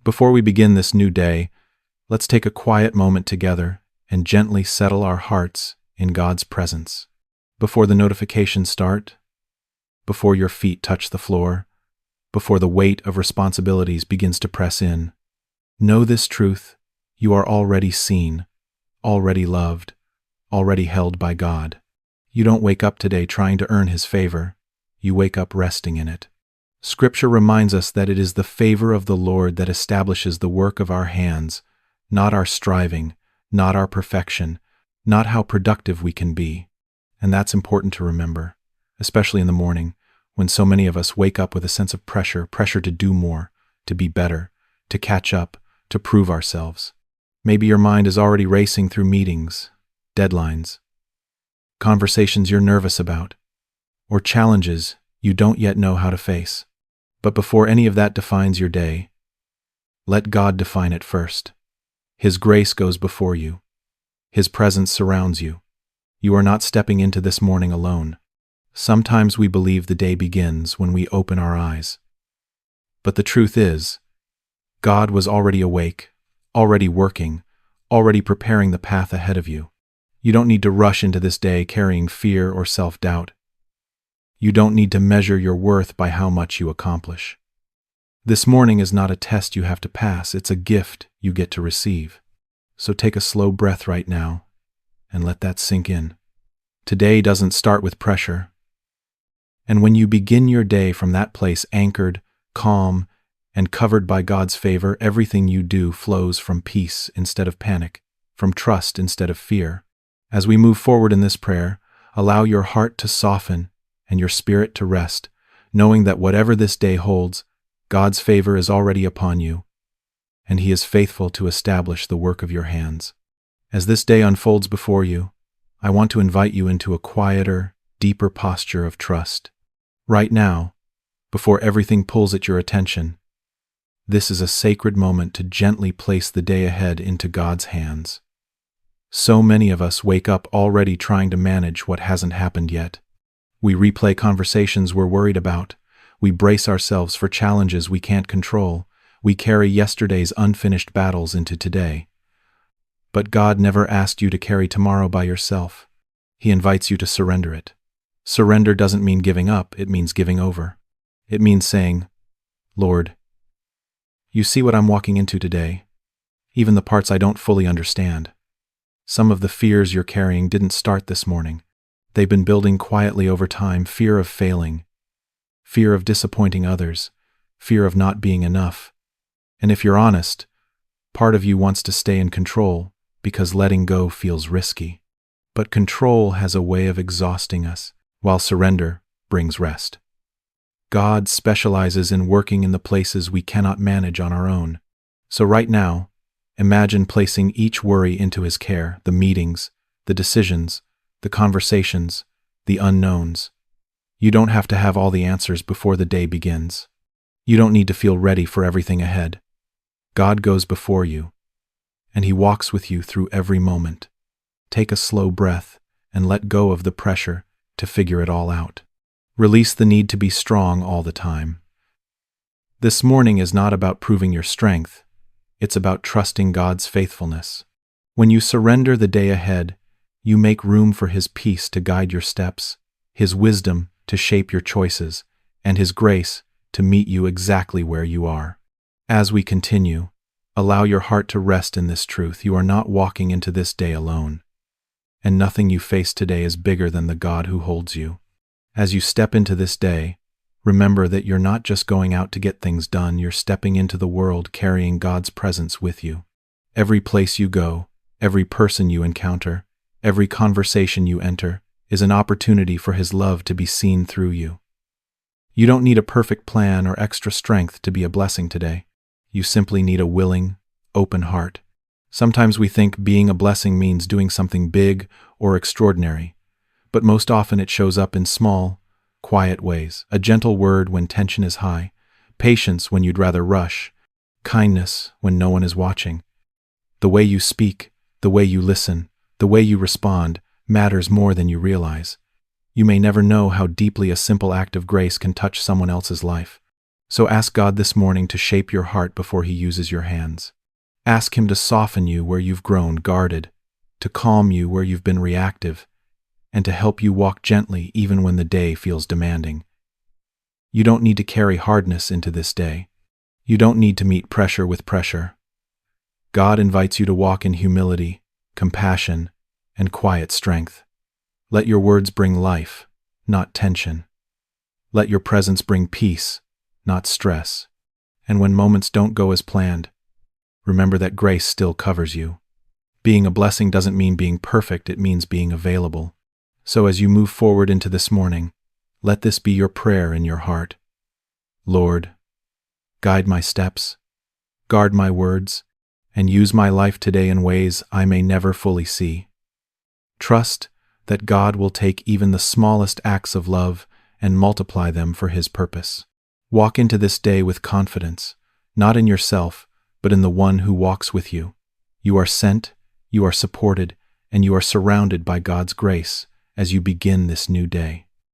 Before we begin this new day, let's take a quiet moment together and gently settle our hearts in God's presence. Before the notifications start, before your feet touch the floor, before the weight of responsibilities begins to press in, know this truth: you are already seen, already loved, already held by God. You don't wake up today trying to earn His favor. You wake up resting in it. Scripture reminds us that it is the favor of the Lord that establishes the work of our hands, not our striving, not our perfection, not how productive we can be. And that's important to remember, especially in the morning, when so many of us wake up with a sense of pressure to do more, to be better, to catch up, to prove ourselves. Maybe your mind is already racing through meetings, deadlines, conversations you're nervous about, or challenges you don't yet know how to face. But before any of that defines your day, let God define it first. His grace goes before you. His presence surrounds you. You are not stepping into this morning alone. Sometimes we believe the day begins when we open our eyes. But the truth is, God was already awake, already working, already preparing the path ahead of you. You don't need to rush into this day carrying fear or self-doubt. You don't need to measure your worth by how much you accomplish. This morning is not a test you have to pass, it's a gift you get to receive. So take a slow breath right now and let that sink in. Today doesn't start with pressure. And when you begin your day from that place anchored, calm, and covered by God's favor, everything you do flows from peace instead of panic, from trust instead of fear. As we move forward in this prayer, allow your heart to soften and your spirit to rest, knowing that whatever this day holds, God's favor is already upon you, and He is faithful to establish the work of your hands. As this day unfolds before you, I want to invite you into a quieter, deeper posture of trust. Right now, before everything pulls at your attention, this is a sacred moment to gently place the day ahead into God's hands. So many of us wake up already trying to manage what hasn't happened yet. We replay conversations we're worried about. We brace ourselves for challenges we can't control. We carry yesterday's unfinished battles into today. But God never asked you to carry tomorrow by yourself. He invites you to surrender it. Surrender doesn't mean giving up, it means giving over. It means saying, Lord, you see what I'm walking into today, even the parts I don't fully understand. Some of the fears you're carrying didn't start this morning. They've been building quietly over time: fear of failing, fear of disappointing others, fear of not being enough. And if you're honest, part of you wants to stay in control because letting go feels risky. But control has a way of exhausting us, while surrender brings rest. God specializes in working in the places we cannot manage on our own. So right now, imagine placing each worry into His care: the meetings, the decisions, the conversations, the unknowns. You don't have to have all the answers before the day begins. You don't need to feel ready for everything ahead. God goes before you, and He walks with you through every moment. Take a slow breath and let go of the pressure to figure it all out. Release the need to be strong all the time. This morning is not about proving your strength. It's about trusting God's faithfulness. When you surrender the day ahead, you make room for His peace to guide your steps, His wisdom to shape your choices, and His grace to meet you exactly where you are. As we continue, allow your heart to rest in this truth: you are not walking into this day alone, and nothing you face today is bigger than the God who holds you. As you step into this day, remember that you're not just going out to get things done, you're stepping into the world carrying God's presence with you. Every place you go, every person you encounter, every conversation you enter is an opportunity for His love to be seen through you. You don't need a perfect plan or extra strength to be a blessing today. You simply need a willing, open heart. Sometimes we think being a blessing means doing something big or extraordinary, but most often it shows up in small, quiet ways: a gentle word when tension is high, patience when you'd rather rush, kindness when no one is watching. The way you speak, the way you listen, the way you respond matters more than you realize. You may never know how deeply a simple act of grace can touch someone else's life. So ask God this morning to shape your heart before He uses your hands. Ask Him to soften you where you've grown guarded, to calm you where you've been reactive, and to help you walk gently even when the day feels demanding. You don't need to carry hardness into this day. You don't need to meet pressure with pressure. God invites you to walk in humility, compassion, and quiet strength. Let your words bring life, not tension. Let your presence bring peace, not stress. And when moments don't go as planned, remember that grace still covers you. Being a blessing doesn't mean being perfect, it means being available. So as you move forward into this morning, let this be your prayer in your heart. Lord, guide my steps, guard my words, and use my life today in ways I may never fully see. Trust that God will take even the smallest acts of love and multiply them for His purpose. Walk into this day with confidence, not in yourself, but in the one who walks with you. You are sent, you are supported, and you are surrounded by God's grace as you begin this new day.